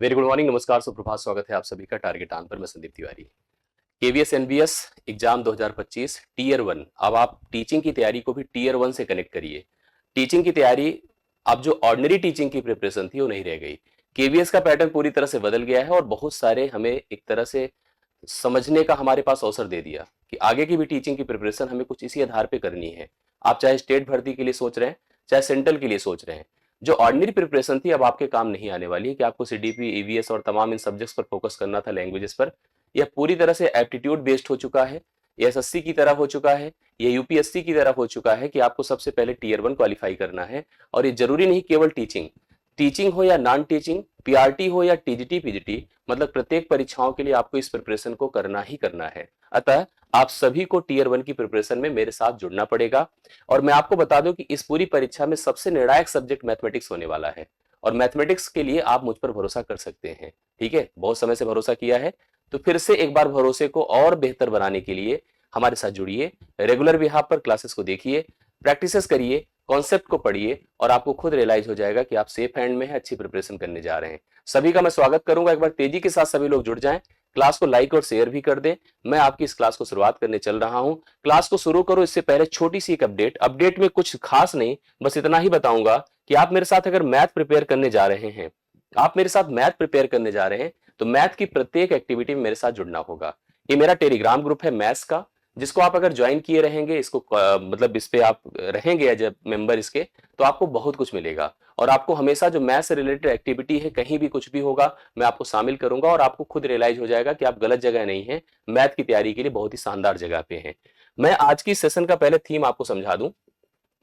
Very good morning, नमस्कार, सुप्रभात। स्वागत है आप सभी का टारगेट ऑन पर। मैं Sandeep Tiwari. KVS NBS exam 2025 tier 1। अब आप टीचिंग की तैयारी को भी टीयर 1 से कनेक्ट करिए। टीचिंग की तैयारी, अब जो ऑर्डिनरी टीचिंग की प्रिपरेशन थी वो नहीं रह गई। केवीएस का पैटर्न पूरी तरह से बदल गया है और बहुत सारे हमें एक तरह से समझने का हमारे पास अवसर दे दिया कि आगे की भी टीचिंग की प्रिपरेशन हमें कुछ इसी आधार पे करनी है। आप चाहे स्टेट भर्ती के लिए सोच रहे हैं, चाहे सेंट्रल के लिए सोच रहे हैं, जो ऑर्डिनरी प्रिपरेशन थी अब आपके काम नहीं आने वाली है कि आपको सीडीपी, ईवीएस और तमाम इन सब्जेक्ट्स पर फोकस करना था, लैंग्वेजेस पर। यह पूरी तरह से एप्टीट्यूड बेस्ड हो चुका है। यह एसएससी की तरह हो चुका है, यह यूपीएससी की तरह हो चुका है कि आपको सबसे पहले टीयर 1 क्वालिफाई करना है। और ये जरूरी नहीं केवल टीचिंग टीचिंग हो या नॉन टीचिंग, पीआरटी हो या टीजीटी पीजीटी, मतलब प्रत्येक परीक्षाओं के लिए आपको इस प्रिपरेशन को करना ही करना है। अतः आप सभी को टीयर 1 की प्रिपरेशन में मेरे साथ जुड़ना पड़ेगा। और मैं आपको बता दूं कि इस पूरी परीक्षा में सबसे निर्णायक सब्जेक्ट मैथमेटिक्स होने वाला है। और मैथमेटिक्स के लिए आप मुझ पर भरोसा कर सकते हैं। ठीक है, बहुत समय से भरोसा किया है, तो फिर से एक बार भरोसे को और बेहतर बनाने के लिए हमारे साथ जुड़िए। रेगुलर बिहाफ पर क्लासेस को देखिए, प्रैक्टिसेस करिए, कॉन्सेप्ट को पढ़िए और आपको खुद रियलाइज हो जाएगा कि आप सेफ हैंड में हैं, अच्छी प्रिपरेशन करने जा रहे हैं। सभी का मैं स्वागत करूंगा। एक बार तेजी के साथ सभी लोग जुड़ जाएं, क्लास को लाइक और शेयर भी कर दें। मैं आपकी इस क्लास को शुरुआत करने चल रहा हूं। क्लास को शुरू करो इससे पहले छोटी सी एक अपडेट में कुछ खास नहीं, बस इतना ही बताऊंगा कि आप मेरे साथ अगर मैथ प्रिपेयर करने जा रहे हैं, तो मैथ की प्रत्येक एक्टिविटी में मेरे साथ जुड़ना होगा। ये मेरा टेलीग्राम ग्रुप है मैथ्स का, जिसको आप अगर ज्वाइन किए रहेंगे, इसको मतलब इस पे आप रहेंगे जब मेंबर इसके, तो आपको बहुत कुछ मिलेगा। और आपको हमेशा जो मैथ से रिलेटेड एक्टिविटी है, कहीं भी कुछ भी होगा, मैं आपको शामिल करूंगा और आपको खुद रियलाइज हो जाएगा कि आप गलत जगह नहीं है, मैथ की तैयारी के लिए बहुत ही शानदार जगह पे हैं। मैं आज की सेशन का पहले थीम आपको समझा दूं।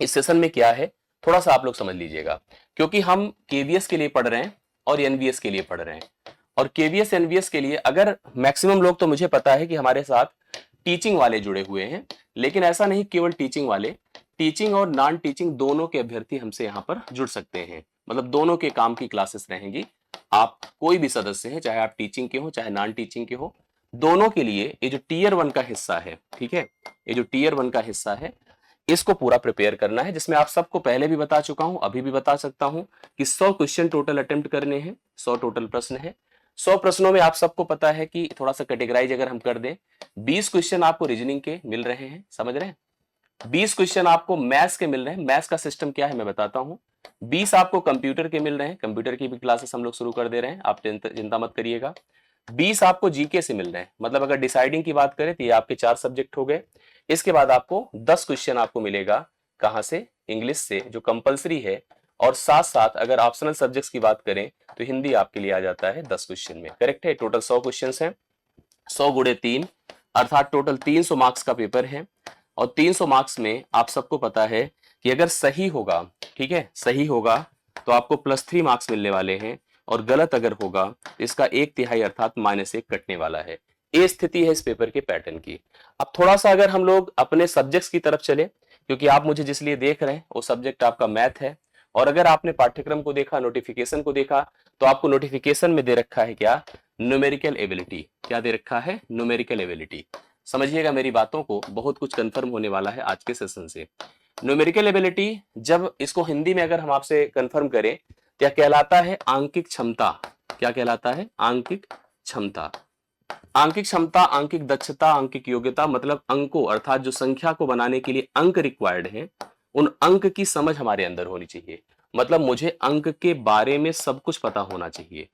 इस सेशन में क्या है, थोड़ा सा आप लोग समझ लीजिएगा, क्योंकि हम केवीएस के लिए पढ़ रहे हैं और एनवीएस के लिए पढ़ रहे हैं। और केवीएस एनवीएस के लिए अगर मैक्सिमम लोग, तो मुझे पता है कि हमारे साथ टीचिंग वाले जुड़े हुए हैं, लेकिन ऐसा नहीं केवल टीचिंग वाले, टीचिंग और नॉन टीचिंग दोनों के अभ्यर्थी हमसे यहाँ पर जुड़ सकते हैं। मतलब दोनों के काम की क्लासेस रहेंगी। आप कोई भी सदस्य हैं, चाहे आप टीचिंग के हो चाहे नॉन टीचिंग के हो, दोनों के लिए ये जो टीयर 1 का हिस्सा है, ठीक है, ये जो टीयर 1 का हिस्सा है, इसको पूरा प्रिपेयर करना है। जिसमें आप सबको पहले भी बता चुका हूं, अभी भी बता सकता हूं कि 100 क्वेश्चन टोटल अटेम्प्ट करने हैं, 100 टोटल प्रश्न है। 100 प्रश्नों में आप सबको पता है कि थोड़ा सा कैटेगराइज अगर हम कर दें, 20 क्वेश्चन आपको रीजनिंग के मिल रहे हैं, समझ रहे हैं, 20 क्वेश्चन आपको मैथ्स के मिल रहे हैं। मैथ्स का सिस्टम क्या है मैं बताता हूं। 20 आपको कंप्यूटर के मिल रहे हैं, कंप्यूटर की भी क्लासेस हम लोग शुरू कर दे रहे हैं, आप चिंता मत करिएगा। 20 आपको जीके से मिल रहे हैं, मतलब अगर डिसाइडिंग की बात करें तो ये आपके 4 सब्जेक्ट हो गए। इसके बाद आपको 10 क्वेश्चन आपको मिलेगा, कहां से, इंग्लिश से, जो कंपलसरी है। और साथ साथ अगर ऑप्शनल सब्जेक्ट्स की बात करें तो हिंदी आपके लिए आ जाता है 10 क्वेश्चन में, करेक्ट है। टोटल 100 क्वेश्चन हैं, 100 गुणे 3, अर्थात टोटल 300 मार्क्स का पेपर है। और 300 मार्क्स में आप सबको पता है कि अगर सही होगा, ठीक है, सही होगा तो आपको +3 मार्क्स मिलने वाले हैं, और गलत अगर होगा तो इसका 1/3 अर्थात -1 कटने वाला है। ये स्थिति है इस पेपर के पैटर्न की। अब थोड़ा सा अगर हम लोग अपने सब्जेक्ट्स की तरफ चले, क्योंकि आप मुझे जिस लिए देख रहे हैं वो सब्जेक्ट आपका मैथ है। और अगर आपने पाठ्यक्रम को देखा, नोटिफिकेशन को देखा, तो आपको नोटिफिकेशन में दे रखा है क्या, न्यूमेरिकल एबिलिटी। क्या दे रखा है, न्यूमेरिकल एबिलिटी। समझिएगा मेरी बातों को, बहुत कुछ कंफर्म होने वाला है आज के सेशन से। न्यूमेरिकल एबिलिटी, जब इसको हिंदी में अगर हम आपसे कंफर्म करें, क्या कहलाता है, आंकिक क्षमता। क्या कहलाता है, आंकिक क्षमता। आंकिक क्षमता, आंकिक दक्षता, आंकिक योग्यता, मतलब अंकों, अर्थात जो संख्या को बनाने के लिए अंक रिक्वायर्ड हैं, उन अंक की समझ हमारे अंदर होनी चाहिए। मतलब मुझे अंक के बारे में सब कुछ पता होना चाहिए,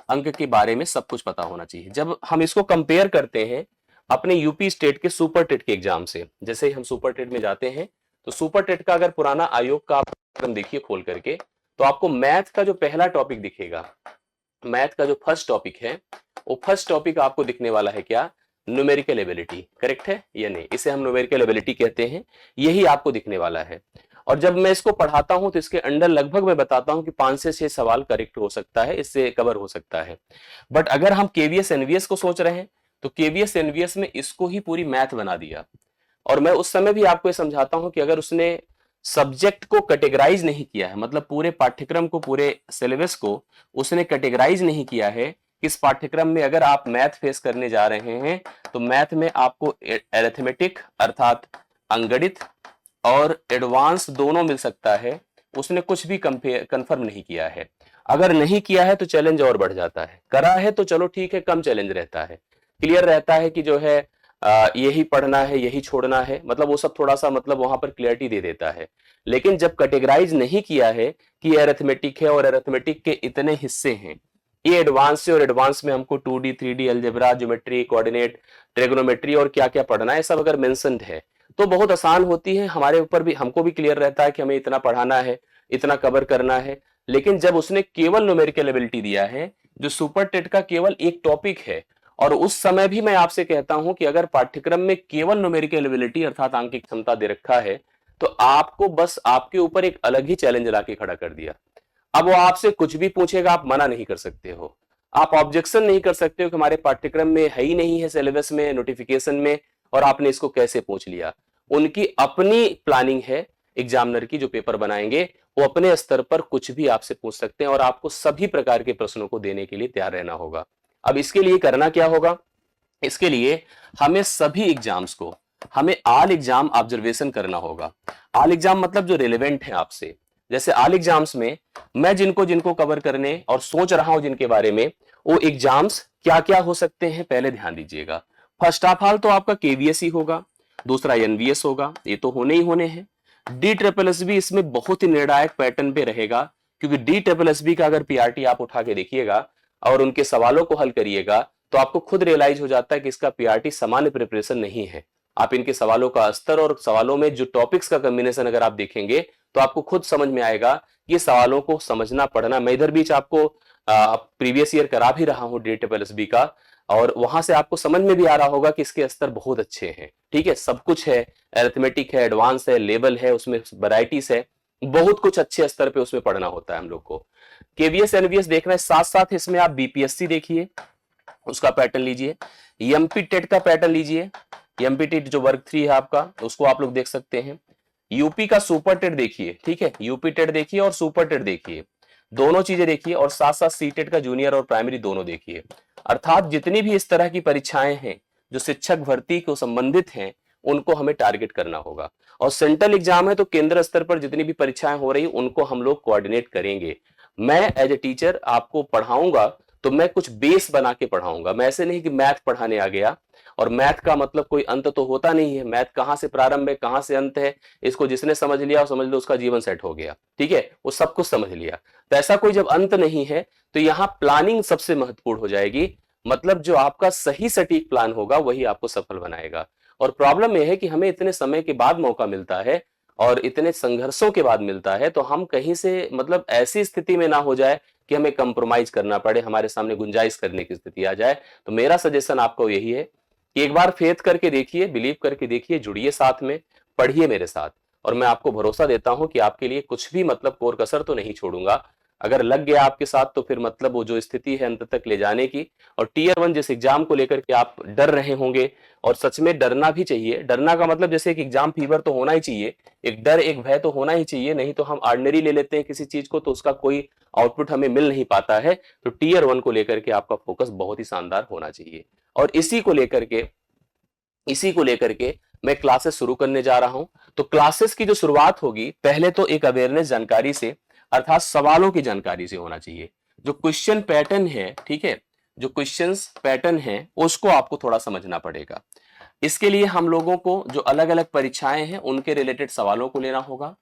अंक के बारे में सब कुछ पता होना चाहिए। जब हम इसको कंपेयर करते हैं अपने यूपी स्टेट के सुपर टेट के एग्जाम से, जैसे ही हम सुपर टेट में जाते हैं, तो सुपर टेट का अगर पुराना आयोग का आप देखिए खोल करके, तो आपको मैथ का जो पहला टॉपिक दिखेगा, मैथ का जो फर्स्ट टॉपिक है, वो फर्स्ट टॉपिक आपको दिखने वाला है क्या, न्यूमेरिकल एबिलिटी। करेक्ट है या नहीं, इसे हम न्यूमेरिकल एबिलिटी कहते हैं, यही आपको दिखने वाला है। और जब मैं इसको पढ़ाता हूं तो इसके अंडर लगभग मैं बताता हूं कि 5 से 6 सवाल करेक्ट हो सकता है, इससे कवर हो सकता है। बट अगर हम केवीएस एनवीएस को सोच रहे हैं, तो केवीएस एनवीएस में इसको ही पूरी मैथ बना दिया। और मैं उस समय भी आपको ये समझाता हूं कि अगर उसने सब्जेक्ट को कैटेगराइज नहीं किया है, मतलब पूरे पाठ्यक्रम को, पूरे सिलेबस को उसने कैटेगराइज नहीं किया है, इस पाठ्यक्रम में अगर आप मैथ फेस करने जा रहे हैं, तो मैथ में आपको अरिथमेटिक अर्थात अंगणित और एडवांस दोनों मिल सकता है, उसने कुछ भी कंफर्म नहीं किया है। अगर नहीं किया है तो चैलेंज और बढ़ जाता है, करा है तो चलो ठीक है, कम चैलेंज रहता है, क्लियर रहता है कि जो है यही पढ़ना है, यही छोड़ना है, मतलब वो सब थोड़ा सा मतलब वहां पर क्लियरिटी दे देता है। लेकिन जब कैटेगराइज नहीं किया है कि अरिथमेटिक है और अरिथमेटिक के इतने हिस्से हैं, ये एडवांस से, और एडवांस में हमको 2D 3D algebra, geometry, coordinate, trigonometry और क्या क्या पढ़ना है, सब अगर मेंशन्ड है तो बहुत आसान होती है हमारे ऊपर भी, हमको भी क्लियर रहता है कि हमें इतना पढ़ाना है, इतना कवर करना है। लेकिन जब उसने केवल न्यूमेरिकल एबिलिटी दिया है, जो सुपर टेट का केवल एक टॉपिक है, और उस समय भी मैं आपसे कहता हूं कि अगर पाठ्यक्रम में केवल न्यूमेरिकल एबिलिटी अर्थात आंकिक क्षमता दे रखा है, तो आपको बस आपके ऊपर एक अलग ही चैलेंज लाके खड़ा कर दिया। अब वो आपसे कुछ भी पूछेगा, आप मना नहीं कर सकते हो, आप ऑब्जेक्शन नहीं कर सकते हो कि हमारे पाठ्यक्रम में है ही नहीं है, सिलेबस में, नोटिफिकेशन में, और आपने इसको कैसे पूछ लिया। उनकी अपनी प्लानिंग है एग्जामिनर की, जो पेपर बनाएंगे वो अपने स्तर पर कुछ भी आपसे पूछ सकते हैं और आपको सभी प्रकार के प्रश्नों को देने के लिए तैयार रहना होगा। अब इसके लिए करना क्या होगा, इसके लिए हमें सभी एग्जाम्स को, हमें ऑल एग्जाम ऑब्जर्वेशन करना होगा। ऑल एग्जाम मतलब जो रिलेवेंट है आपसे, जैसे ऑल एग्जाम्स में मैं जिनको जिनको कवर करने और सोच रहा हूं जिनके बारे में, वो एग्जाम्स क्या क्या हो सकते हैं पहले ध्यान दीजिएगा। फर्स्ट ऑफ ऑल तो आपका केवीएस ही होगा, दूसरा एनवीएस होगा, ये तो होने ही होने हैं। डी ट्रिपल एस बी इसमें बहुत ही निर्णायक पैटर्न पे रहेगा, क्योंकि डी ट्रिपल एस बी का अगर पीआरटी आप उठा के देखिएगा और उनके सवालों को हल करिएगा, तो आपको खुद रियलाइज हो जाता है कि इसका पीआरटी सामान्य प्रिपरेशन नहीं है। आप इनके सवालों का स्तर और सवालों में जो टॉपिक्स का कॉम्बिनेशन अगर आप देखेंगे, तो आपको खुद समझ में आएगा कि सवालों को समझना पढ़ना। मैं इधर बीच आपको प्रीवियस ईयर करा भी रहा हूं डी ट्रिपल एस बी का, और वहां से आपको समझ में भी आ रहा होगा कि इसके स्तर बहुत अच्छे हैं। ठीक है, सब कुछ है, अरिथमेटिक है, एडवांस है, लेवल है, उसमें वैरायटीज है, बहुत कुछ अच्छे स्तर पे उसमें पढ़ना होता है हम लोग को। केवीएस एनवीएस देखना है, साथ साथ इसमें आप बीपीएससी देखिए, उसका पैटर्न लीजिए, एमपी टेट का पैटर्न लीजिए, एमपी टेट जो वर्ग 3 है आपका, उसको आप लोग देख सकते हैं। यूपी का सुपर टेट देखिए, ठीक है, यूपी टेट देखिए और सुपर टेट देखिए, दोनों चीजें देखिए, और साथ साथ सी टेट का जूनियर और प्राइमरी दोनों देखिए। अर्थात जितनी भी इस तरह की परीक्षाएं हैं जो शिक्षक भर्ती को संबंधित हैं, उनको हमें टारगेट करना होगा। और सेंट्रल एग्जाम है तो केंद्र स्तर पर जितनी भी परीक्षाएं हो रही उनको हम लोग कोऑर्डिनेट करेंगे। मैं एज ए टीचर आपको पढ़ाऊंगा तो मैं कुछ बेस बना के पढ़ाऊंगा, मैं ऐसे नहीं कि मैथ पढ़ाने आ गया, और मैथ का मतलब कोई अंत तो होता नहीं है, मैथ कहां से प्रारंभ है कहां से अंत है, इसको जिसने समझ लिया और समझ लो उसका जीवन सेट हो गया। ठीक है, वो सब कुछ समझ लिया, तो ऐसा कोई जब अंत नहीं है, तो यहाँ प्लानिंग सबसे महत्वपूर्ण हो जाएगी। मतलब जो आपका सही सटीक प्लान होगा वही आपको सफल बनाएगा। और प्रॉब्लम यह है कि हमें इतने समय के बाद मौका मिलता है और इतने संघर्षों के बाद मिलता है, तो हम कहीं से मतलब ऐसी स्थिति में ना हो जाए कि हमें कंप्रोमाइज करना पड़े, हमारे सामने गुंजाइश करने की स्थिति आ जाए। तो मेरा सजेशन आपको यही है कि एक बार फेथ करके देखिए, बिलीव करके देखिए, जुड़िए साथ में, पढ़िए मेरे साथ, और मैं आपको भरोसा देता हूं कि आपके लिए कुछ भी मतलब कोर कसर तो नहीं छोड़ूंगा। अगर लग गया आपके साथ तो फिर मतलब वो जो स्थिति है अंत तक ले जाने की। और टीयर 1 जिस एग्जाम को लेकर के आप डर रहे होंगे, और सच में डरना भी चाहिए, डरना का मतलब जैसे एक एग्जाम फीवर तो होना ही चाहिए, एक डर एक भय तो होना ही चाहिए, नहीं तो हम ऑर्डिनरी ले लेते हैं किसी चीज को तो उसका कोई आउटपुट हमें मिल नहीं पाता है। तो टीयर 1 को लेकर के आपका फोकस बहुत ही शानदार होना चाहिए। और इसी को लेकर के मैं क्लासेस शुरू करने जा रहा हूं। तो क्लासेस की जो शुरुआत होगी, पहले तो एक अवेयरनेस जानकारी से, अर्थात सवालों की जानकारी से होना चाहिए। जो क्वेश्चन पैटर्न है, ठीक है, जो क्वेश्चंस पैटर्न है उसको आपको थोड़ा समझना पड़ेगा। इसके लिए हम लोगों को जो अलग अलग परीक्षाएं हैं उनके रिलेटेड सवालों को लेना होगा,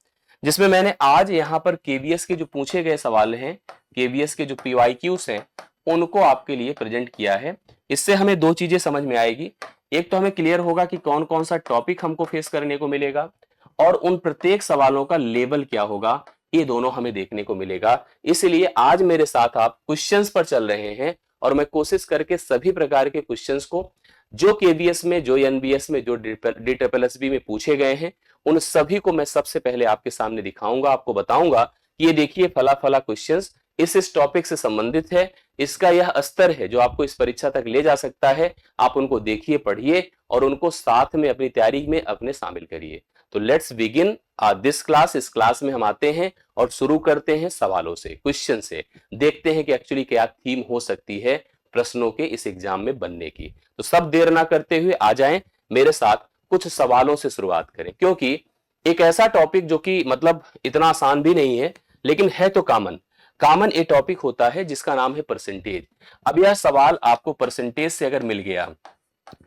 जिसमें मैंने आज यहाँ पर केवीएस के जो पूछे गए सवाल हैं, केवीएस के जो पीवाईक्यूज हैं, उनको आपके लिए प्रेजेंट किया है। इससे हमें दो चीजें समझ में आएगी, एक तो हमें क्लियर होगा कि कौन कौन सा टॉपिक हमको फेस करने को मिलेगा, और उन प्रत्येक सवालों का लेवल क्या होगा, ये दोनों हमें देखने को मिलेगा। इसलिए आज मेरे साथ आप क्वेश्चंस पर चल रहे हैं, और मैं कोशिश करके सभी प्रकार के क्वेश्चंस को जो केवीएस में, जो एनबीएस में, जो डीट्रिपलएसबी में पूछे गए हैं, उन सभी को मैं सबसे पहले आपके सामने दिखाऊंगा, आपको बताऊंगा कि ये देखिए फला फला क्वेश्चंस इस टॉपिक से संबंधित है, इसका यह स्तर है जो आपको इस परीक्षा तक ले जा सकता है। आप उनको देखिए, पढ़िए, और उनको साथ में अपनी तैयारी में अपने शामिल करिए। तो लेट्स बिगिन दिस क्लास। इस क्लास में हम आते हैं और शुरू करते हैं सवालों से, क्वेश्चन से, देखते हैं कि एक्चुअली क्या थीम हो सकती है प्रश्नों के इस एग्जाम में बनने की। तो सब देर ना करते हुए आ जाएं मेरे साथ, कुछ सवालों से शुरुआत करें, क्योंकि एक ऐसा टॉपिक जो कि मतलब इतना आसान भी नहीं है, लेकिन है तो कॉमन। कॉमन ए टॉपिक होता है जिसका नाम है परसेंटेज। अब यह सवाल आपको परसेंटेज से अगर मिल गया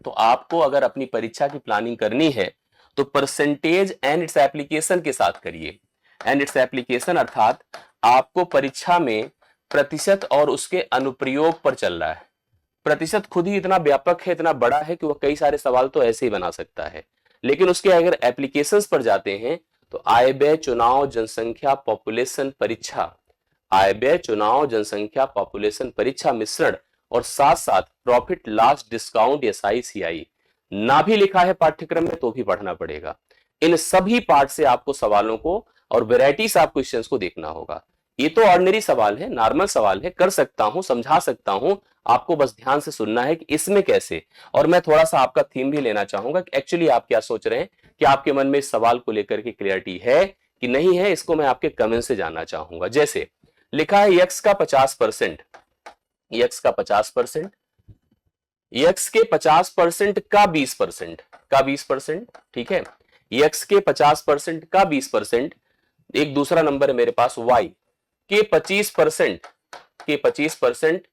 तो आपको अगर अपनी परीक्षा की प्लानिंग करनी है तो परसेंटेज एंड इट्स एप्लीकेशन के साथ करिए। एंड इट्स एप्लीकेशन अर्थात आपको परीक्षा में प्रतिशत और उसके अनुप्रयोग पर चल रहा है। प्रतिशत खुद ही इतना व्यापक है, इतना बड़ा है कि वह कई सारे सवाल तो ऐसे ही बना सकता है, लेकिन उसके अगर एप्लीकेशंस पर जाते हैं तो आय व्यय चुनाव जनसंख्या पॉपुलेशन परीक्षा, आय व्यय चुनाव जनसंख्या पॉपुलेशन परीक्षा मिश्रण और साथ साथ प्रॉफिट लॉस डिस्काउंट SICI ना भी लिखा है पाठ्यक्रम में तो भी पढ़ना पड़ेगा। इन सभी पार्ट से आपको सवालों को और वेराइटीज ऑफ क्वेश्चंस को देखना होगा। ये तो ऑर्डिनरी सवाल है, नॉर्मल सवाल है, कर सकता हूं, समझा सकता हूं, आपको बस ध्यान से सुनना है कि इसमें कैसे। और मैं थोड़ा सा आपका थीम भी लेना चाहूंगा कि एक्चुअली आप क्या सोच रहे हैं, कि आपके मन में इस सवाल को लेकर के क्लियरिटी है कि नहीं है, इसको मैं आपके कमेंट से जानना चाहूंगा। जैसे लिखा है यक्स का 50%, यक्स का 50%, यक्स के 50% का 20%, का 20%, ठीक है। यक्स के 50% का 20%, एक दूसरा नंबर है मेरे पास वाई के 25%, के 25%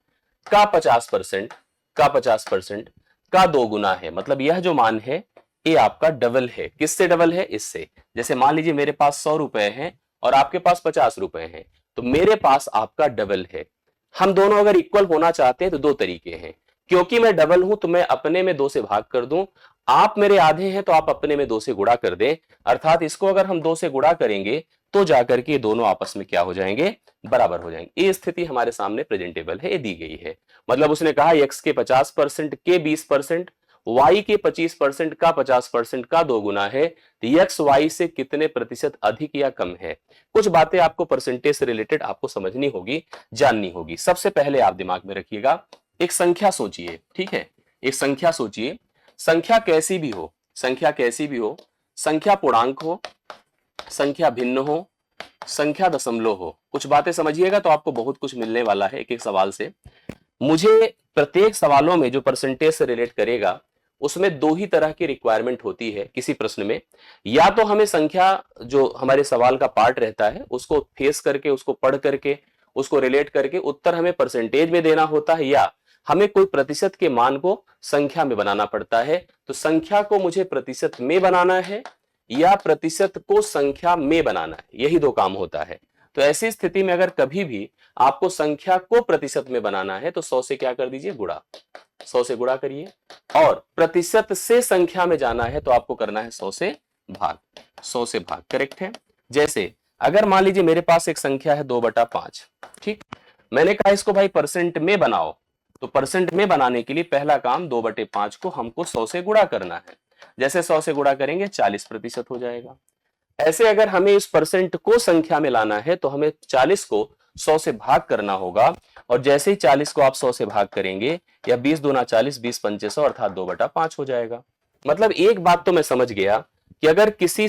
का 50%, का 50% का 2 गुना है। मतलब यह जो मान है ये आपका डबल है। किससे डबल है? इससे। जैसे मान लीजिए मेरे पास 100 रुपए हैं और आपके पास 50 रुपए हैं, तो मेरे पास आपका डबल है। हम दोनों अगर इक्वल होना चाहते हैं तो दो तरीके हैं। क्योंकि मैं डबल हूं तो मैं अपने में 2 से भाग कर दूं, आप मेरे आधे हैं तो आप अपने में 2 से गुणा कर दें। अर्थात इसको अगर हम 2 से गुणा करेंगे तो जाकर के दोनों आपस में क्या हो जाएंगे? बराबर हो जाएंगे। ये स्थिति हमारे सामने प्रेजेंटेबल है, ये दी गई है। मतलब उसने कहा x के 50% के 20%, y के 25% का 50% का 2 गुना है, तो x y से कितने प्रतिशत अधिक या कम है? कुछ बातें आपको परसेंटेज से रिलेटेड आपको समझनी होगी, जाननी होगी। सबसे पहले आप दिमाग में रखिएगा, एक संख्या सोचिए, ठीक है। एक संख्या सोचिए, संख्या कैसी भी हो, संख्या कैसी भी हो, संख्या पूर्णांक हो, संख्या भिन्न हो, संख्या दशमलव हो, कुछ बातें समझिएगा तो आपको बहुत कुछ मिलने वाला है एक एक सवाल से। मुझे प्रत्येक सवालों में जो परसेंटेज से रिलेट करेगा उसमें 2 ही तरह की रिक्वायरमेंट होती है किसी प्रश्न में। या तो हमें संख्या जो हमारे सवाल का पार्ट रहता है उसको फेस करके, उसको पढ़ करके, उसको रिलेट करके उत्तर हमें परसेंटेज में देना होता है, या हमें कोई प्रतिशत के मान को संख्या में बनाना पड़ता है। तो संख्या को मुझे प्रतिशत में बनाना है या प्रतिशत को संख्या में बनाना है, यही 2 काम होता है। तो ऐसी स्थिति में अगर कभी भी आपको संख्या को प्रतिशत में बनाना है तो 100 से क्या कर दीजिए? गुणा। 100 से गुणा करिए। और प्रतिशत से संख्या में जाना है तो आपको करना है 100 से भाग। 100 से भाग करेक्ट है। जैसे अगर मान लीजिए मेरे पास एक संख्या है 2/5, ठीक। मैंने कहा इसको भाई परसेंट में बनाओ, तो परसेंट में बनाने के लिए पहला काम 2/5 को हमको 100 से गुणा करना है। जैसे 100 से गुणा करेंगे 40% हो जाएगा। ऐसे अगर हमें इस परसेंट को संख्या में लाना है तो हमें 40 को 100 से भाग करना होगा। और जैसे ही 40 को आप 100 से भाग करेंगे, या 20 दूना 40, 20 पंचे 100 अर्थात 2/5 हो जाएगा। मतलब एक बात तो मैं समझ गया कि अगर किसी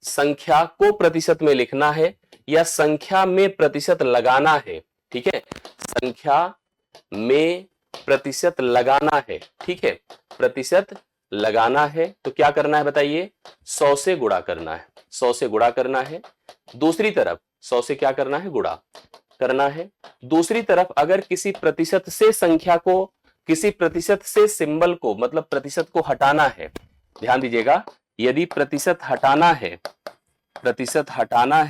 संख्या को प्रतिशत में लिखना है या संख्या में प्रतिशत लगाना है, ठीक है, संख्या में प्रतिशत लगाना है, ठीक है, प्रतिशत लगाना है तो क्या करना है बताइए? 100 से गुणा करना है। 100 से गुणा करना है। दूसरी तरफ 100 से क्या करना है? गुणा करना है। दूसरी तरफ अगर किसी प्रतिशत से संख्या को, किसी प्रतिशत से सिंबल को, मतलब प्रतिशत को हटाना है, ध्यान दीजिएगा, यदि प्रतिशत हटाना है, प्रतिशत हटाना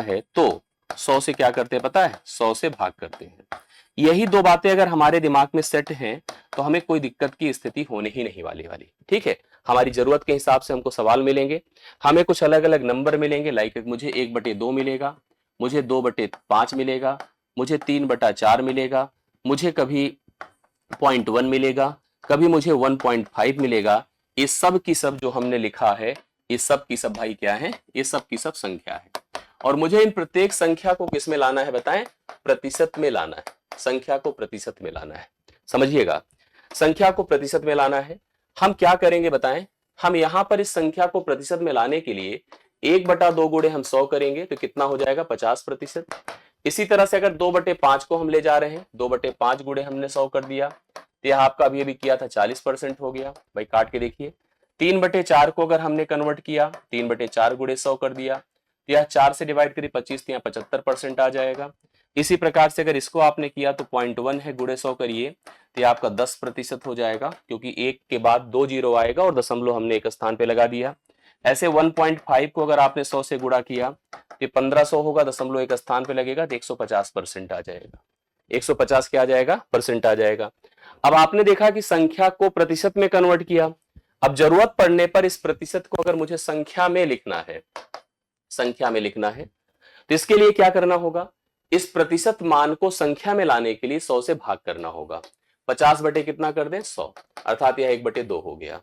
है तो 100 से क्या करते हैं पता है? 100 से भाग करते हैं। यही 2 बातें अगर हमारे दिमाग में सेट हैं तो हमें कोई दिक्कत की स्थिति होने ही नहीं वाली, ठीक है। हमारी जरूरत के हिसाब से हमको सवाल मिलेंगे, हमें कुछ अलग अलग नंबर मिलेंगे, लाइक मुझे 1/2 मिलेगा, मुझे 2/5 मिलेगा, मुझे 3/4 मिलेगा, मुझे कभी 0.1 मिलेगा, कभी मुझे 1.5 मिलेगा। ये सब की सब जो हमने लिखा है, ये सब की सब भाई क्या है? ये सब की सब संख्या है। और मुझे इन प्रत्येक संख्या को किस में लाना है बताएं? प्रतिशत में लाना है। संख्या को प्रतिशत में लाना है, समझिएगा, संख्या को प्रतिशत में लाना है। हम क्या करेंगे बताएं? हम यहां पर इस संख्या को प्रतिशत में लाने के लिए 1/2 गुणे हम 100 करेंगे तो कितना हो जाएगा? 50%। इसी तरह से अगर 2/5 को हम ले जा रहे हैं, 2/5 गुणे हमने 100 कर दिया तो यह आपका अभी किया था 40% हो गया। भाई काट के देखिए। 3/4 को अगर हमने कन्वर्ट किया, 3/4 गुणे 100 कर दिया तो यह 4 से डिवाइड करिए 25, तो यहाँ 75% आ जाएगा। इसी प्रकार से अगर इसको आपने किया तो 0.1 है, गुणे 100 करिए तो ये आपका 10% हो जाएगा, क्योंकि एक के बाद 2 जीरो आएगा और दशमलव हमने एक स्थान पे लगा दिया। ऐसे 1.5 को अगर आपने 100 से गुणा किया तो 1500 होगा, दशमलव एक स्थान पे लगेगा तो 150% आ जाएगा। 150 क्या आ जाएगा? परसेंट आ जाएगा। अब आपने देखा कि संख्या को प्रतिशत में कन्वर्ट किया। अब जरूरत पड़ने पर इस प्रतिशत को अगर मुझे संख्या में लिखना है, संख्या में लिखना है, तो इसके लिए क्या करना होगा? इस प्रतिशत मान को संख्या में लाने के लिए 100 से भाग करना होगा। 50 बटे कितना कर दें? 100, अर्थात यह 1/2 हो गया।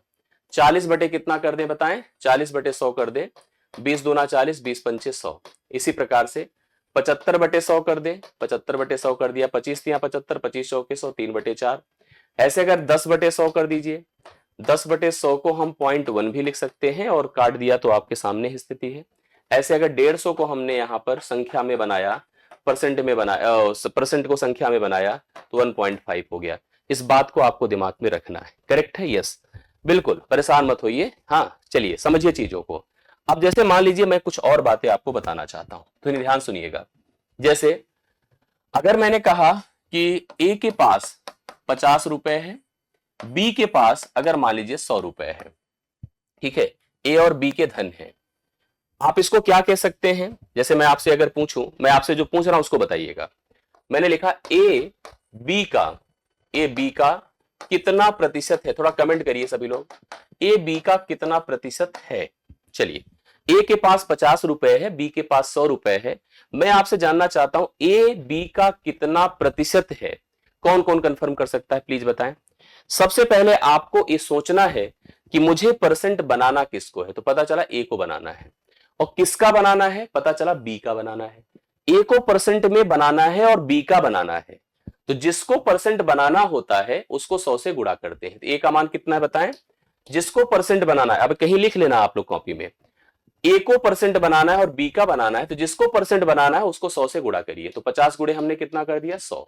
40 बटे कितना कर दें बताएं? 40 बटे 100 कर दें। 20 दूना 40, 20 पंचे 100। इसी प्रकार से 75 बटे 100 कर दें। 75 बटे 100 कर दिया, 25 दिया 75, 25 चौके 100, 3/4। ऐसे अगर 10 बटे 100 कर दीजिए। 10 बटे 100 को हम 0.1 भी लिख सकते हैं और काट दिया तो आपके सामने ही स्थिति है। ऐसे अगर 150 को हमने यहाँ पर संख्या में बनाया, परसेंट में बनाया, परसेंट को संख्या में बनाया तो 1.5 हो गया। इस बात को आपको दिमाग में रखना है। करेक्ट है? यस, बिल्कुल, परेशान मत होइए। हाँ, चलिए समझिए चीजों को। अब जैसे मान लीजिए मैं कुछ और बातें आपको बताना चाहता हूं, तो ध्यान सुनिएगा। जैसे अगर मैंने कहा कि ए के पास 50 रुपए है, बी के पास अगर मान लीजिए 100 रुपए है, ठीक है, ए और बी के धन है, आप इसको क्या कह सकते हैं? जैसे मैं आपसे अगर पूछूं, मैं आपसे जो पूछ रहा हूं उसको बताइएगा। मैंने लिखा ए बी का कितना प्रतिशत है? थोड़ा कमेंट करिए सभी लोग, ए बी का कितना प्रतिशत है? चलिए, ए के पास 50 रुपए है, बी के पास 100 रुपए है। मैं आपसे जानना चाहता हूं ए बी का कितना प्रतिशत है। कौन कौन कंफर्म कर सकता है, प्लीज बताएं। सबसे पहले आपको ये सोचना है कि मुझे परसेंट बनाना किसको है, तो पता चला ए को बनाना है। और किसका बनाना है? पता चला बी का बनाना है। ए को परसेंट में बनाना है और बी का बनाना है, तो जिसको परसेंट बनाना होता है उसको 100 से गुणा करते हैं। तो ए का मान कितना है बताएं? जिसको परसेंट बनाना है, अब कहीं लिख लेना आप लोग कॉपी में, ए को परसेंट बनाना है और बी का बनाना है, तो जिसको परसेंट बनाना है उसको 100 से गुणा करिए। तो 50 गुणे हमने कितना कर दिया? 100,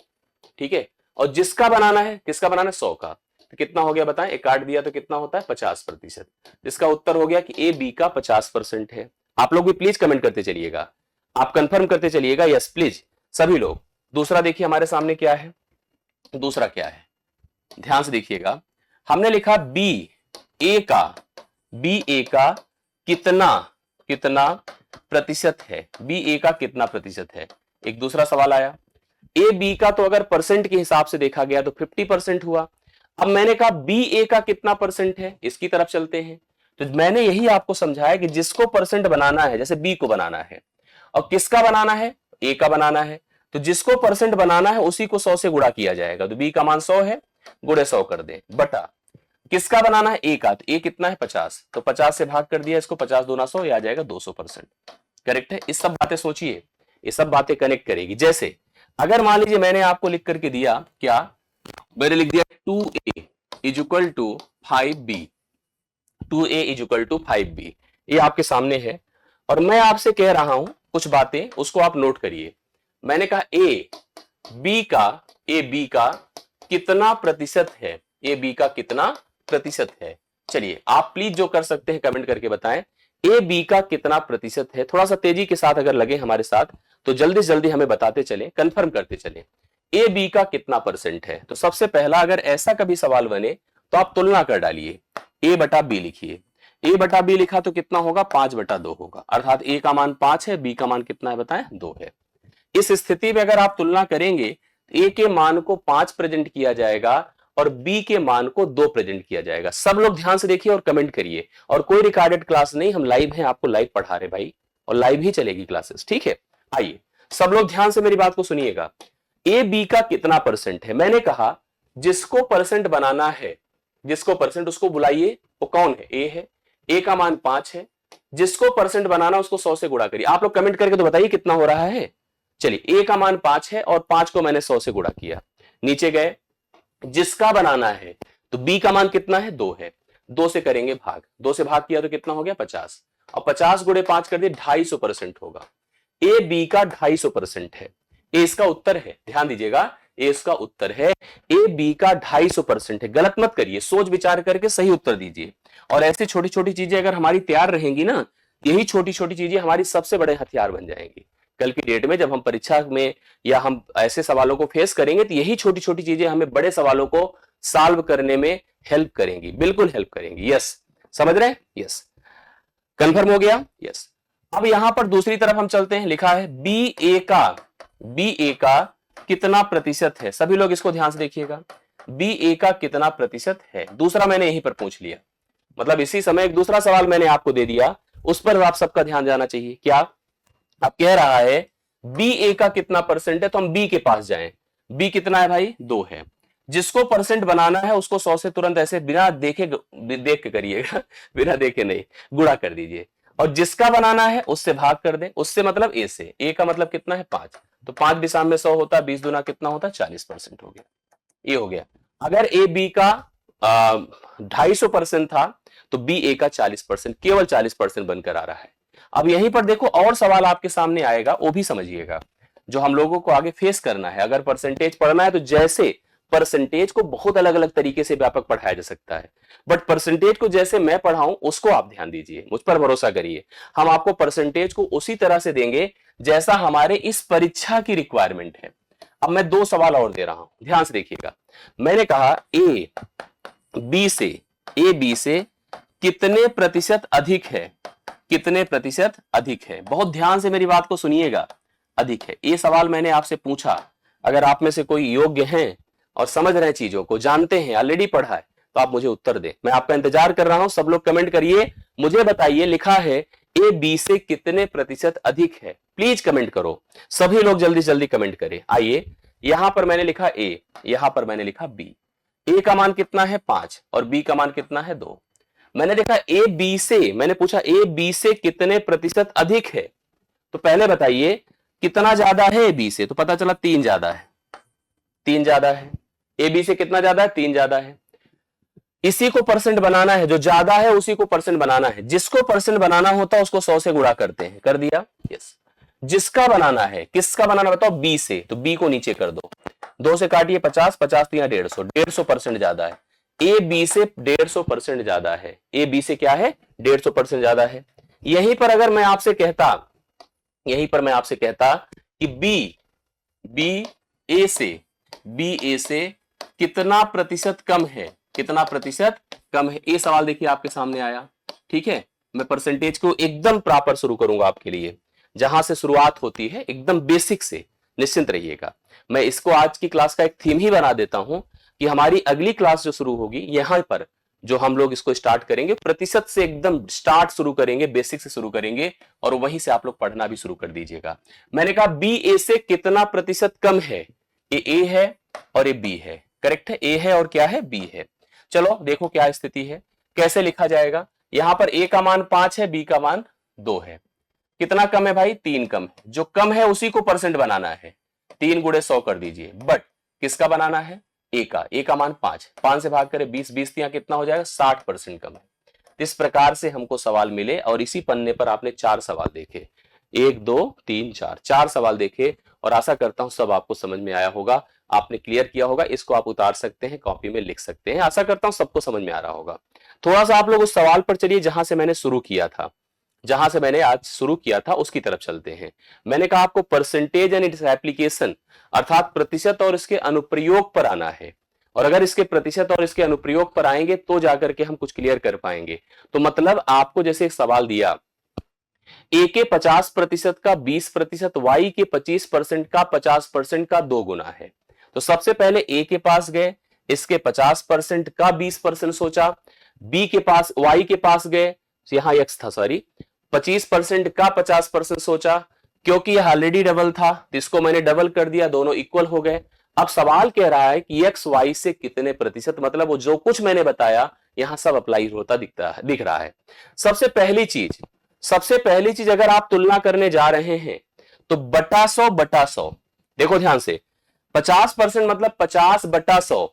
ठीक है। और जिसका बनाना है, किसका बनाना है? 100 का, तो कितना हो गया बताएं? एक काट दिया तो कितना होता है? 50%। जिसका उत्तर हो गया कि ए बी का 50% है। आप लोग भी प्लीज कमेंट करते चलिएगा, आप कंफर्म करते चलिएगा, यस प्लीज सभी लोग। दूसरा देखिए हमारे सामने क्या है, दूसरा क्या है, ध्यान से देखिएगा। हमने लिखा बी ए का कितना प्रतिशत है? बी ए का कितना प्रतिशत है? एक दूसरा सवाल आया, ए बी का तो अगर परसेंट के हिसाब से देखा गया तो 50% हुआ। अब मैंने कहा बी ए का कितना परसेंट है, इसकी तरफ चलते हैं। तो मैंने यही आपको समझाया कि जिसको परसेंट बनाना है, जैसे बी को बनाना है और किसका बनाना है? ए का बनाना है, तो जिसको परसेंट बनाना है उसी को 100 से गुणा किया जाएगा। तो बी का मान 100 है, गुणे 100 कर दें, बटा किसका बनाना है? ए का, तो ए कितना है? 50, तो 50 से भाग कर दिया इसको, 50 दूना 100, ये आ जाएगा 200%। करेक्ट है? इस सब बातें सोचिए, ये सब बातें कनेक्ट करेगी। जैसे अगर मान लीजिए मैंने आपको लिख करके दिया, क्या मैंने लिख दिया 2a is equal to 5b, 2a is equal to 5b, ये आपके सामने है और मैं आपसे कह रहा हूं कुछ बातें, उसको आप नोट करिए। मैंने कहा ए बी का कितना प्रतिशत है? ए बी का कितना प्रतिशत है? चलिए आप प्लीज जो कर सकते हैं कमेंट करके बताएं, ए बी का कितना प्रतिशत है। थोड़ा सा तेजी के साथ अगर लगे हमारे साथ तो जल्दी जल्दी हमें बताते चले, कंफर्म करते चले। ए बी का कितना परसेंट है? तो सबसे पहला अगर ऐसा कभी सवाल बने तो आप तुलना कर डालिए, ए बटा बी लिखिए। ए बटा बी लिखा तो कितना होगा? 5/2 होगा, अर्थात ए का मान 5 है, बी का मान कितना है बताएं? 2 है। इस स्थिति में अगर आप तुलना करेंगे, ए के मान को 5 प्रेजेंट किया जाएगा और बी के मान को 2 प्रेजेंट किया जाएगा। सब लोग ध्यान से देखिए और कमेंट करिए। और कोई रिकॉर्डेड क्लास नहीं, हम लाइव हैं, आपको लाइव पढ़ा रहे भाई, और लाइव ही चलेगी क्लासेस, ठीक है। आइए सब लोग ध्यान से मेरी बात को सुनिएगा। ए बी का कितना परसेंट है? मैंने कहा जिसको परसेंट बनाना है, जिसको परसेंट, उसको बुलाइए। वो कौन है? ए है, ए का मान 5 है, जिसको परसेंट बनाना उसको 100 से गुणा करिए। आप लोग कमेंट करके तो बताइए कितना हो रहा है। चलिए ए का मान 5 है और 5 को मैंने 100 से गुणा किया, नीचे गए, जिसका बनाना है तो बी का मान कितना है? 2 है, 2 से करेंगे भाग, 2 से भाग किया तो कितना हो गया? 50, और 50 गुणे 5 कर दिए, 250% होगा। ए बी का 250% है, ए इसका उत्तर है, ध्यान दीजिएगा, ए इसका उत्तर है। ए बी का 250% है, गलत मत करिए, सोच विचार करके सही उत्तर दीजिए। और ऐसी छोटी छोटी चीजें अगर हमारी तैयार रहेंगी ना, यही छोटी छोटी चीजें हमारी सबसे बड़े हथियार बन जाएंगी कल की डेट में। जब हम परीक्षा में या हम ऐसे सवालों को फेस करेंगे तो यही छोटी छोटी चीजें हमें बड़े सवालों को सॉल्व करने में हेल्प करेंगी, बिल्कुल हेल्प करेंगी। यस, समझ रहे हैं? यस, कंफर्म हो गया? यस। अब यहां पर दूसरी तरफ हम चलते हैं, लिखा है बी ए का कितना प्रतिशत है। सभी लोग इसको ध्यान से देखिएगा, बी ए का कितना प्रतिशत है। दूसरा मैंने यहीं पर पूछ लिया, मतलब इसी समय एक दूसरा सवाल मैंने आपको दे दिया, उस पर आप सबका ध्यान जाना चाहिए। क्या अब कह रहा है बी ए का कितना परसेंट है, तो हम बी के पास जाएं। बी कितना है भाई? 2 है। जिसको परसेंट बनाना है उसको 100 से तुरंत ऐसे बिना देखे देख के करिएगा बिना देखे नहीं, गुणा कर दीजिए, और जिसका बनाना है उससे भाग कर दे। उससे मतलब ए से, ए का मतलब कितना है? 5, तो 5 भी सामने 100 होता है, 20 दूना कितना होता है? 40% हो गया। ये हो गया। अगर ए बी का 250% था तो बी ए का 40%, केवल 40% बनकर आ रहा है। अब यहीं पर देखो और सवाल आपके सामने आएगा, वो भी समझिएगा, जो हम लोगों को आगे फेस करना है। अगर परसेंटेज पढ़ना है तो जैसे परसेंटेज को बहुत अलग अलग तरीके से व्यापक पढ़ाया जा सकता है, बट परसेंटेज को जैसे मैं पढ़ाऊं उसको आप ध्यान दीजिए, मुझ पर भरोसा करिए। हम आपको परसेंटेज को उसी तरह से देंगे जैसा हमारे इस परीक्षा की रिक्वायरमेंट है। अब मैं 2 सवाल और दे रहा हूं, ध्यान से देखिएगा। मैंने कहा ए बी से कितने प्रतिशत अधिक है, कितने प्रतिशत अधिक है। बहुत ध्यान से मेरी बात को सुनिएगा, अधिक है। ये सवाल मैंने आपसे पूछा, अगर आप में से कोई योग्य हैं और समझ रहे हैं, चीजों को जानते हैं, ऑलरेडी पढ़ा है, तो आप मुझे उत्तर दें। मैं आपका इंतजार कर रहा हूं। सब लोग कमेंट करिए, मुझे बताइए, लिखा है ए बी से कितने प्रतिशत अधिक है। प्लीज कमेंट करो, सभी लोग जल्दी जल्दी कमेंट करें। आइए, यहां पर मैंने लिखा ए, यहां पर मैंने लिखा बी। ए का मान कितना है? 5, और बी का मान कितना है? 2। मैंने देखा ए बी से, मैंने पूछा ए बी से कितने प्रतिशत अधिक है, तो पहले बताइए कितना ज्यादा है ए बी से, तो पता चला 3 ज्यादा है। 3 ज्यादा है, ए बी से कितना ज्यादा है? 3 ज्यादा है। इसी को परसेंट बनाना है, जो ज्यादा है उसी को परसेंट बनाना है। जिसको परसेंट बनाना होता है उसको 100 से गुणा करते हैं, कर दिया? यस। जिसका बनाना है, किसका बनाना बताओ? बी से, तो बी को नीचे कर दो, 2 से काटिए 50, 50 3 150, 150% ज्यादा है। ए बी से 150% ज्यादा है। ए बी से क्या है? 150% ज्यादा है। यहीं पर अगर मैं आपसे कहता, यहीं पर मैं आपसे कहता कि बी ए से कितना प्रतिशत कम है, कितना प्रतिशत कम है। ये सवाल देखिए आपके सामने आया, ठीक है। मैं परसेंटेज को एकदम प्रॉपर शुरू करूंगा आपके लिए, जहां से शुरुआत होती है एकदम बेसिक से, निश्चिंत रहिएगा। मैं इसको आज की क्लास का एक थीम ही बना देता हूं कि हमारी अगली क्लास जो शुरू होगी, यहां पर जो हम लोग इसको स्टार्ट करेंगे, प्रतिशत से एकदम स्टार्ट शुरू करेंगे, बेसिक से शुरू करेंगे, और वहीं से आप लोग पढ़ना भी शुरू कर दीजिएगा। मैंने कहा बी ए से कितना प्रतिशत कम है। ए है और ए बी है, करेक्ट है। ए है और क्या है? बी है। चलो देखो क्या स्थिति है, कैसे लिखा जाएगा। यहां पर ए का मान 5 है, बी का मान 2 है। कितना कम है भाई? 3 कम है। जो कम है उसी को परसेंट बनाना है, 3 गुणे 100 कर दीजिए। बट किसका बनाना है? ए का। ए का मान 5, 5 से भाग करें 20, 20 यहाँ कितना हो जाएगा? 60% कम है। इस प्रकार से हमको सवाल मिले, और इसी पन्ने पर आपने 4 सवाल देखे, 1 2 3 4, 4 सवाल देखे, और आशा करता हूं सब आपको समझ में आया होगा, आपने क्लियर किया होगा। इसको आप उतार सकते हैं, कॉपी में लिख सकते हैं। आशा करता हूं सबको समझ में आ रहा होगा। थोड़ा सा आप लोग उस सवाल पर चलिए जहां से मैंने शुरू किया था, जहां से मैंने आज शुरू किया था उसकी तरफ चलते हैं। मैंने कहा आपको परसेंटेज एंड इट्स एप्लीकेशन, अर्थात प्रतिशत और इसके अनुप्रयोग पर आना है। और अगर इसके प्रतिशत और इसके अनुप्रयोग पर आएंगे तो जाकर के हम कुछ क्लियर कर पाएंगे। तो मतलब आपको जैसे एक सवाल दिया, ए के 50% का 20%, वाई के 25% का 50% का 2 गुना है। तो सबसे पहले ए के पास गए, इसके 50% का 20% सोचा। बी के पास, वाई के पास गए, यहां एक्स था सॉरी, 25% का 50% सोचा। क्योंकि यह ऑलरेडी डबल था तो इसको मैंने डबल कर दिया, दोनों इक्वल हो गए। अब सवाल कह रहा है कि एक्स वाई से कितने प्रतिशत, मतलब वो जो कुछ मैंने बताया यहां सब अप्लाई होता दिख रहा है। सबसे पहली चीज अगर आप तुलना करने जा रहे हैं तो बटा 100 देखो ध्यान से। 50% मतलब 50/100,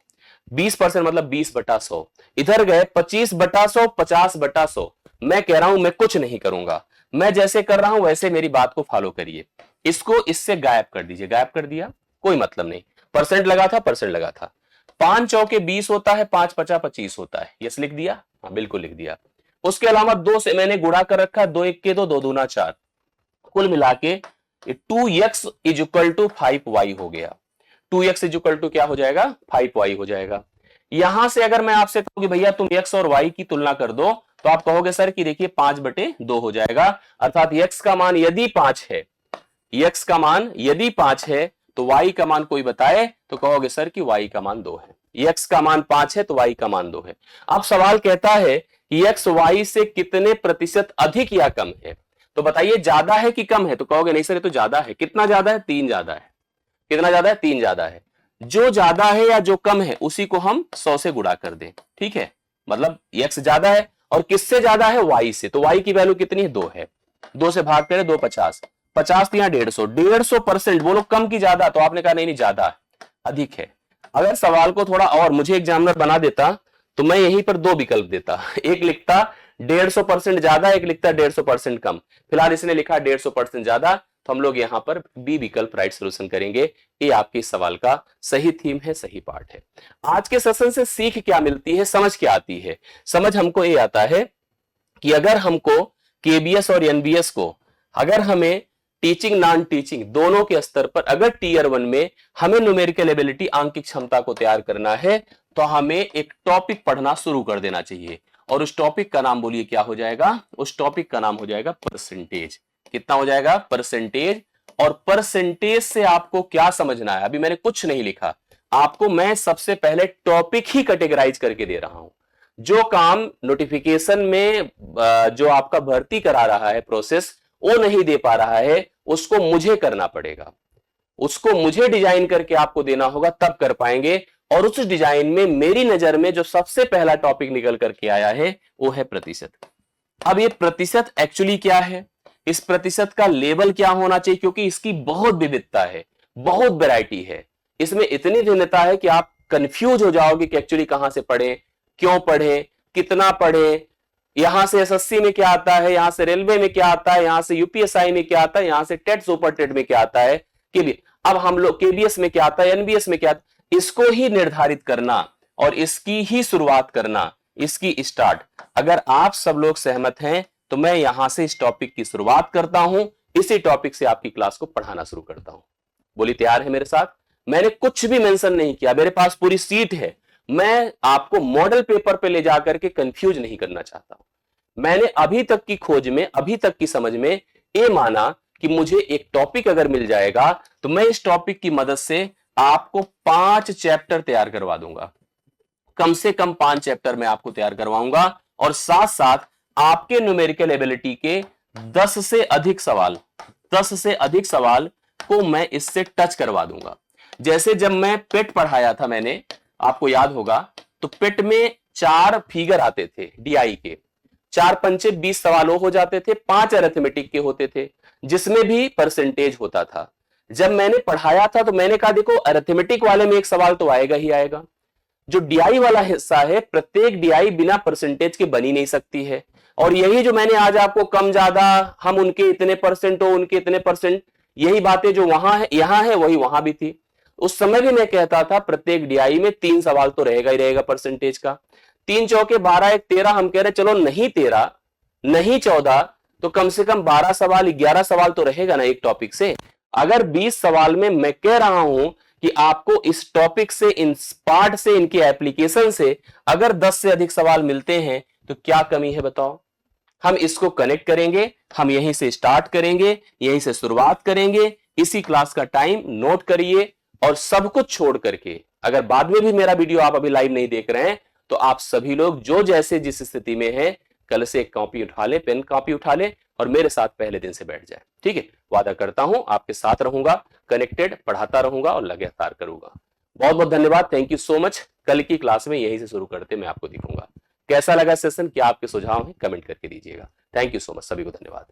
20% मतलब 20/100। इधर गए 25/100, 50/100। मैं कह रहा हूं मैं कुछ नहीं करूंगा, मैं जैसे कर रहा हूं वैसे मेरी बात को फॉलो करिए। इसको इससे गायब कर दीजिए, गायब कर दिया, कोई मतलब नहीं। परसेंट लगा था, परसेंट लगा था। 5 चौके 20 होता है, 5 पचा 25 होता है। यस लिख दिया? हाँ बिल्कुल लिख दिया। उसके अलावा 2 से मैंने गुणा कर रखा, 2 1 के 2, 2 दूना 4, कुल मिला के 2x is equal to 5y हो गया। 2x इज इक्वल टू क्या हो जाएगा, 5y हो जाएगा। यहां से अगर मैं आपसे कहूं कि भैया तुम x और y की तुलना कर दो, तो आप कहोगे सर कि देखिए 5/2 हो जाएगा, अर्थात x का मान यदि 5 है, x का मान यदि 5 है तो y का मान कोई बताए, तो कहोगे सर कि y का मान 2 है। x का मान 5 है तो y का मान 2 है। अब सवाल कहता है कि x y से कितने प्रतिशत अधिक या कम है, तो बताइए ज्यादा है कि कम है, तो कहोगे नहीं सर ये तो ज्यादा है। कितना ज्यादा है, 3 ज्यादा है। कितना ज्यादा है, 3 ज्यादा है। जो ज्यादा है या जो कम है उसी को हम 100 से गुणा कर दें, ठीक है, मतलब x ज्यादा है और किससे ज्यादा है, y से, तो y की वैल्यू कितनी है, 2 है। 2 से भाग करें 2 50, 50 यहाँ 150, 150%। बोलो कम की ज्यादा, तो आपने कहा नहीं नहीं ज्यादा है, अधिक है। अगर सवाल को थोड़ा और मुझे एग्जामिनर बना देता तो मैं यहीं पर 2 विकल्प देता, एक लिखता 150% ज्यादा, एक लिखता 150% कम। फिलहाल इसने लिखा 150% ज्यादा, तो हम लोग यहां पर बी विकल्प राइट सोल्यूशन करेंगे। ये आपके सवाल का सही थीम है, सही पार्ट है। आज के सेशन से सीख क्या मिलती है, समझ क्या आती है? समझ हमको ये आता है कि अगर हमको केबीएस और एनबीएस को, अगर हमें टीचिंग नॉन टीचिंग दोनों के स्तर पर अगर टीयर 1 में हमें न्यूमेरिकल एबिलिटी आंकिक क्षमता को तैयार करना है, तो हमें एक टॉपिक पढ़ना शुरू कर देना चाहिए। और उस टॉपिक का नाम बोलिए क्या हो जाएगा, उस टॉपिक का नाम हो जाएगा परसेंटेज। कितना हो जाएगा, परसेंटेज। और परसेंटेज से आपको क्या समझना है, अभी मैंने कुछ नहीं लिखा, आपको मैं सबसे पहले टॉपिक ही कैटेगराइज करके दे रहा हूं। जो काम नोटिफिकेशन में जो आपका भर्ती करा रहा है प्रोसेस, वो नहीं दे पा रहा है, उसको मुझे करना पड़ेगा, उसको मुझे डिजाइन करके आपको देना होगा, तब कर पाएंगे। और उस डिजाइन में मेरी नजर में जो सबसे पहला टॉपिक निकल करके आया है वो है प्रतिशत। अब ये प्रतिशत एक्चुअली क्या है, इस प्रतिशत का लेवल क्या होना चाहिए, क्योंकि इसकी बहुत विविधता है, बहुत वैरायटी है, इसमें इतनी भिन्नता है कि आप कंफ्यूज हो जाओगे कि एक्चुअली कहां से पढ़ें, क्यों पढ़ें, कितना पढ़ें, यहां से एसएससी में क्या आता है, यहां से रेलवे में क्या आता है, यहां से यूपीएसआई में क्या आता है, यहां से टेट सुपर टेट में क्या आता है, अब हम लोग केबीएस में क्या आता है, एनबीएस में क्या आता है, इसको ही निर्धारित करना और इसकी ही शुरुआत करना, इसकी स्टार्ट। अगर आप सब लोग सहमत हैं तो मैं यहां से इस टॉपिक की शुरुआत करता हूं, इसी टॉपिक से आपकी क्लास को पढ़ाना शुरू करता हूं। बोली तैयार है मेरे साथ? मैंने कुछ भी मेंशन नहीं किया, मेरे पास पूरी सीट है। मैं आपको मॉडल पेपर पे ले जाकर के कंफ्यूज नहीं करना चाहता हूं। मैंने अभी तक की खोज में, अभी तक की समझ में ये माना कि मुझे एक टॉपिक अगर मिल जाएगा तो मैं इस टॉपिक की मदद से आपको 5 चैप्टर तैयार करवा दूंगा, कम से कम 5 चैप्टर मैं आपको तैयार करवाऊंगा। और साथ साथ आपके न्यूमेरिकल एबिलिटी के 10 से अधिक सवाल, 10 से अधिक सवाल को मैं इससे टच करवा दूंगा। जैसे जब मैं पेट पढ़ाया था मैंने, आपको याद होगा, तो पेट में 4 फिगर आते थे डीआई के, 4 पंचे 20 सवाल हो जाते थे, 5 अरिथमेटिक के होते थे, जिसमें भी परसेंटेज होता था। जब मैंने पढ़ाया था तो मैंने कहा देखो अरिथमेटिक वाले में एक सवाल तो आएगा ही आएगा, जो डीआई वाला हिस्सा है प्रत्येक डीआई बिना परसेंटेज के बनी नहीं सकती है। और यही जो मैंने आज आपको कम ज्यादा, हम उनके इतने परसेंट हो उनके इतने परसेंट, यही बातें जो वहां है यहां है वही वहां भी थी। उस समय भी मैं कहता था प्रत्येक डीआई में 3 सवाल तो रहेगा ही रहेगा परसेंटेज का। 3 चौके 12 1 13, हम कह रहे चलो नहीं 13 नहीं 14 तो कम से कम 12 सवाल 11 सवाल तो रहेगा ना एक टॉपिक से। अगर 20 सवाल में मैं कह रहा हूं कि आपको इस टॉपिक से, इन पार्ट से, इनके एप्लीकेशन से अगर 10 से अधिक सवाल मिलते हैं तो क्या कमी है बताओ। हम इसको कनेक्ट करेंगे, हम यहीं से स्टार्ट करेंगे, यहीं से शुरुआत करेंगे। इसी क्लास का टाइम नोट करिए और सब कुछ छोड़ करके, अगर बाद में भी मेरा वीडियो आप अभी लाइव नहीं देख रहे हैं तो आप सभी लोग जो जैसे जिस स्थिति में हैं, कल से एक कॉपी उठा ले, पेन कॉपी उठा ले और मेरे साथ पहले दिन से बैठ जाए। ठीक है, वादा करता हूं आपके साथ रहूंगा, कनेक्टेड, पढ़ाता रहूंगा और लगातार करूंगा। बहुत बहुत धन्यवाद, थैंक यू सो मच। कल की क्लास में यहीं से शुरू करते मैं आपको दिखूंगा। कैसा लगा सेशन, क्या आपके सुझाव हैं, कमेंट करके दीजिएगा। थैंक यू सो मच, सभी को धन्यवाद।